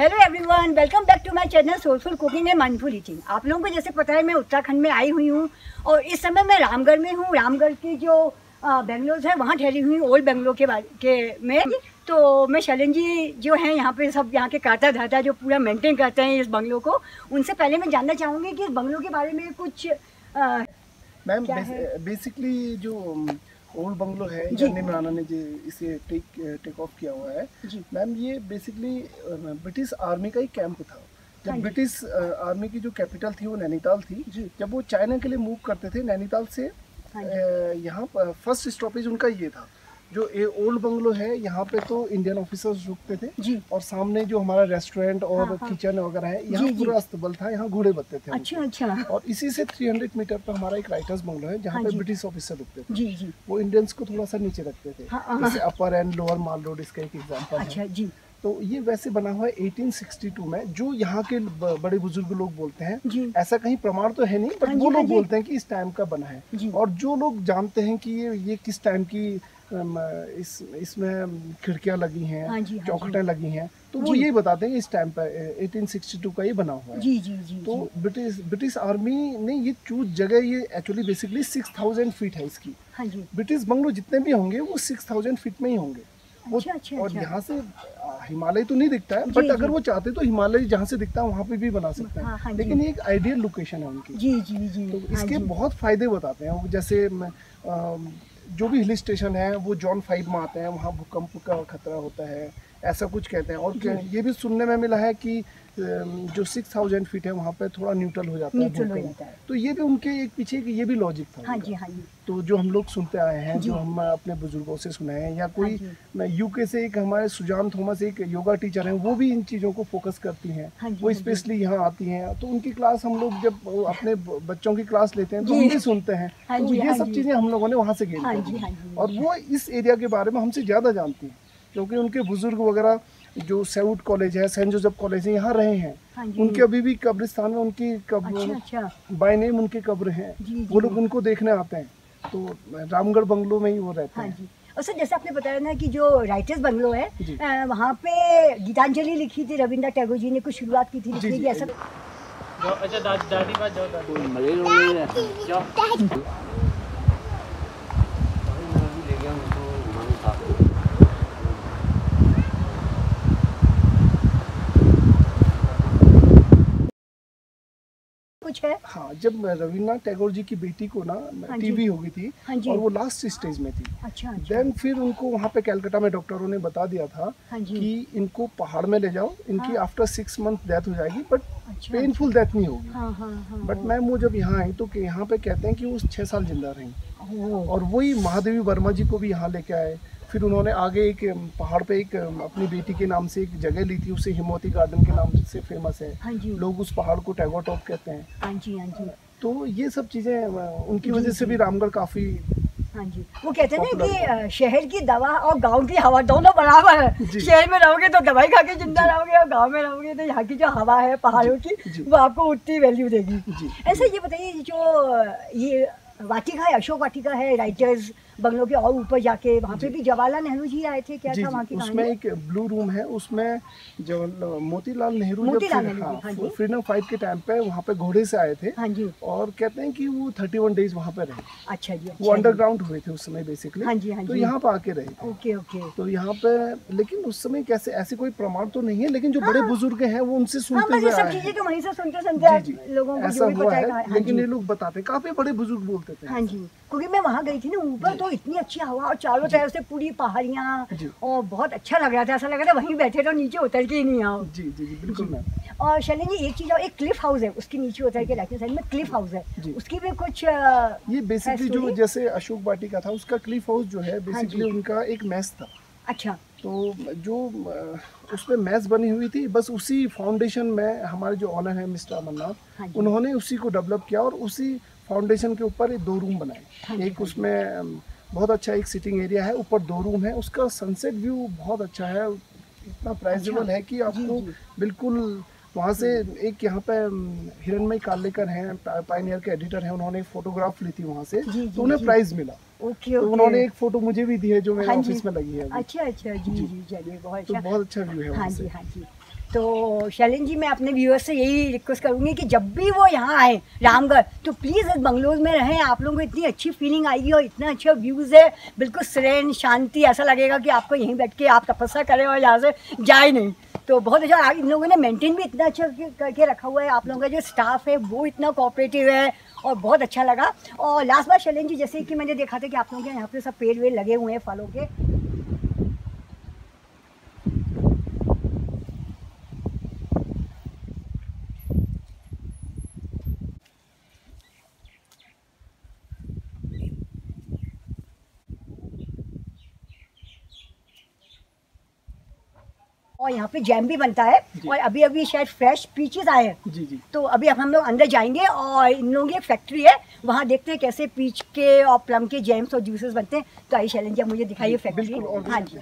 Hello everyone, welcome back to my channel soulful cooking and mindful eating. आप लोगों को जैसे पता है मैं उत्तराखंड में आई हुई हूँ और इस समय मैं रामगढ़ में हूँ। रामगढ़ की जो बेंगलोर है वहाँ ठहरी हुई हूँ, ओल्ड बेंगलोर के में। तो मैं शैलन जी जो हैं यहाँ पे सब यहाँ के काटा धाता जो पूरा मेंटेन करते हैं इस बंगलो को, उनसे पहले मैं जानना चाहूँगी कि इस बंगलो के बारे में कुछ मैम बेसिकली जो ओल्ड बंगलो है, जर्नी मराना ने जो इसे टेक ऑफ किया हुआ है मैम, ये बेसिकली ब्रिटिश आर्मी का ही कैंप था। जब ब्रिटिश आर्मी की जो कैपिटल थी वो नैनीताल थी, जब वो चाइना के लिए मूव करते थे नैनीताल से यहाँ फर्स्ट स्टॉपेज उनका ये था। जो ये ओल्ड बंगलो है यहाँ पे तो इंडियन ऑफिसर्स रुकते थे और सामने जो हमारा रेस्टोरेंट और किचन वगैरह है यहाँ पूरा अस्तबल था, यहाँ घोड़े बत्ते थे। अच्छा। और इसी से 300 मीटर पर हमारा एक राइटर्स बंगलो है जहाँ पे ब्रिटिश ऑफिसर रुकते थे। वो इंडियंस को थोड़ा सा नीचे रखते थे, जैसे अपर एंड लोअर माल रोड इसका एक एग्जाम्पल है। तो ये वैसे बना हुआ है 1862 में, जो यहाँ के बड़े बुजुर्ग लोग बोलते हैं। ऐसा कहीं प्रमाण तो है नहीं, बट वो लोग बोलते हैं कि इस टाइम का बना है। और जो लोग जानते हैं कि ये किस टाइम की इसमें खिड़कियां लगी हैं, चौखटें लगी हैं, तो वो यही बताते हैं इस टाइम पर 1862 का ये बना हुआ है। तो ब्रिटिश आर्मी ने ये चूज जगह, ये एक्चुअली बेसिकली 6000 फीट है इसकी। ब्रिटिश बंगलो जितने भी होंगे वो 6000 फीट में ही होंगे। और यहाँ से हिमालय तो नहीं दिखता है, बट अगर वो चाहते तो हिमालय जहाँ से दिखता है वहाँ पे भी बना सकते हैं। लेकिन ये एक आइडियल लोकेशन है उनकी। तो इसके बहुत फायदे बताते हैं। जैसे जो भी हिल स्टेशन है वो जोन 5 में आते हैं, वहाँ भूकंप का खतरा होता है, ऐसा कुछ कहते हैं। और ये भी सुनने में मिला है कि जो 6000 फीट है वहाँ पे थोड़ा न्यूट्रल हो जाता है। तो ये भी उनके एक पीछे ये भी लॉजिक था। तो जो हम लोग सुनते आए हैं, जो हम अपने बुजुर्गों से सुने हैं, या कोई यूके से एक हमारे सुजान थॉमस एक योगा टीचर हैं, वो भी इन चीज़ों को फोकस करती हैं। वो स्पेशली यहाँ आती हैं, तो उनकी क्लास हम लोग जब अपने बच्चों की क्लास लेते हैं तो हम भी सुनते हैं। तो ये सब चीज़ें हम लोगों ने वहाँ से गेन की, और वो इस एरिया के बारे में हमसे ज़्यादा जानती हैं, क्योंकि उनके बुजुर्ग वगैरह जो सेउट कॉलेज है, सेंट जोसेफ कॉलेज है, यहाँ रहे हैं। उनके अभी भी कब्रिस्तान में उनकी कब्र बाय नेम उनकी कब्र हैं। वो लोग उनको देखने आते हैं। तो रामगढ़ बंगलो में ही वो रहते हैं। और सर जैसे आपने बताया ना कि जो राइटर्स बंगलो है वहाँ पे गीतांजलि लिखी थी, रविंद्र टैगोर जी ने कुछ शुरुआत की थी लिखने की, ऐसा। अच्छा दादी बात जाओ कुछ है। हाँ, जब रविन्द्रनाथ टैगोर जी की बेटी को ना टीबी हो गई थी और वो लास्ट स्टेज में थी। देन फिर उनको वहाँ पे कलकत्ता में डॉक्टरों ने बता दिया था कि इनको पहाड़ में ले जाओ, इनकी आफ्टर 6 मंथ डेथ हो जाएगी, बट पेनफुल डेथ नहीं होगी। बट मैम वो जब यहाँ आई तो यहाँ पे कहते हैं कि वो 6 साल जिंदा रही। और वही महादेवी वर्मा जी को भी यहाँ लेके आए। फिर उन्होंने आगे एक पहाड़ पे एक अपनी बेटी के नाम से एक जगह ली थी, उसे हिमवती गार्डन के नाम से फेमस है। लोग उस पहाड़ को टैगोर टॉप कहते हैं। तो ये सब चीज़ें उनकी वजह से भी रामगढ़ काफ़ी। वो कहते हैं ना कि शहर की दवा और गांव की हवा दोनों बराबर है। शहर में रहोगे तो दवाई खा के जिंदा रहोगे, और गांव में रहोगे तो यहाँ की जो हवा है पहाड़ों की वो आपको उतनी वैल्यू देगी। ऐसा ये बताइए, जो ये वाटिका है, अशोक वाटिका है राइटर्स बंगलो के और ऊपर जाके, वहाँ पे भी जवाहरलाल नेहरू जी आए थे, क्या था वहाँ की कहानी? उसमें एक ब्लू रूम है, उसमें जो मोतीलाल नेहरू जब फ्रीडम फाइट के टाइम पे वहाँ पे घोड़े से आए थे। और कहते हैं कि वो 31 डेज वहाँ पे रहे। अच्छा जी। वो अंडरग्राउंड हुए थे उस समय बेसिकली। तो यहाँ पे आके रहे थे। तो यहाँ पे लेकिन उस समय कैसे ऐसे कोई प्रमाण तो नहीं है, लेकिन जो बड़े बुजुर्ग हैं वो उनसे सुनते हुए सब चीजें तो वहीं से सुनते लोगों को ऐसा हुआ है। लेकिन ये लोग बताते हैं, काफी बड़े बुजुर्ग बोलते थे। हाँ जी, क्योंकि मैं वहाँ गई थी ना ऊपर, तो इतनी अच्छी हवा और चारों तरफ से पूरी पहाड़ियाँ, और बहुत अच्छा लग रहा था। ऐसा लग रहा था वहीं बैठे तो नीचे उतर के ही नहीं आओ। जी बिल्कुल मैम। और शैलन जी एक चीज़ और, एक क्लिफ हाउस है, उसके नीचे उतर के राइट साइड में क्लिफ हाउस है, उसकी भी कुछ ये बेसिकली जो जैसे अशोक वाटिका था उसका क्लिफ हाउस जो है बेसिकली उनका एक मैस था। अच्छा। तो जो उसमें मैस बनी हुई थी, बस उसी फाउंडेशन में हमारे जो ऑनर है मिस्टर अमरनाथ, उन्होंने उसी को डेवलप किया और उसी फाउंडेशन के ऊपर 2 रूम बनाए। एक उसमें बहुत अच्छा एक सिटिंग एरिया है, ऊपर 2 रूम है, उसका सनसेट व्यू बहुत अच्छा है, इतना प्राइजेबल है कि आपको बिल्कुल वहाँ से एक यहाँ पे हिरणमयी कालेकर हैं, पायनियर के एडिटर हैं, उन्होंने फोटोग्राफ ली थी वहाँ से, तो उन्हें प्राइज मिला। तो उन्होंने एक फोटो मुझे भी दी है जो मेरे ऑफिस में लगी है। अच्छा जी चलिए बहुत अच्छा। तो बहुत अच्छा व्यू है। हाँ जी। तो शैलेन जी, मैं अपने व्यूअर्स से यही रिक्वेस्ट करूँगी कि जब भी वो यहाँ आए रामगढ़, तो प्लीज़ इस बंगलोज में रहें। आप लोगों को इतनी अच्छी फीलिंग आएगी और इतना अच्छा व्यूज़ है, बिल्कुल serene शांति, ऐसा लगेगा कि आपको यहीं बैठ के आप तपस्या करें और यहाँ से जाए नहीं। तो बहुत अच्छा, इन लोगों ने मेंटेन भी इतना अच्छा करके रखा हुआ है। आप लोगों का जो स्टाफ है वो इतना कोऑपरेटिव है और बहुत अच्छा लगा। और लास्ट बार शैलेन जी, जैसे कि मैंने देखा था कि आप लोगों के यहाँ पे सब पेड़ वेड़ लगे हुए हैं फलों के, और यहाँ पे जैम भी बनता है। और अभी अभी शायद फ्रेश पीचेस आए हैं जी जी। तो अभी अब हम लोग अंदर जाएंगे और इन लोगों की एक फैक्ट्री है, वहाँ देखते हैं कैसे पीच के और प्लम के जैम्स और जूसेस बनते हैं। तो आई शैलेन जी, आप मुझे दिखाइए फैक्ट्री। हाँ जी।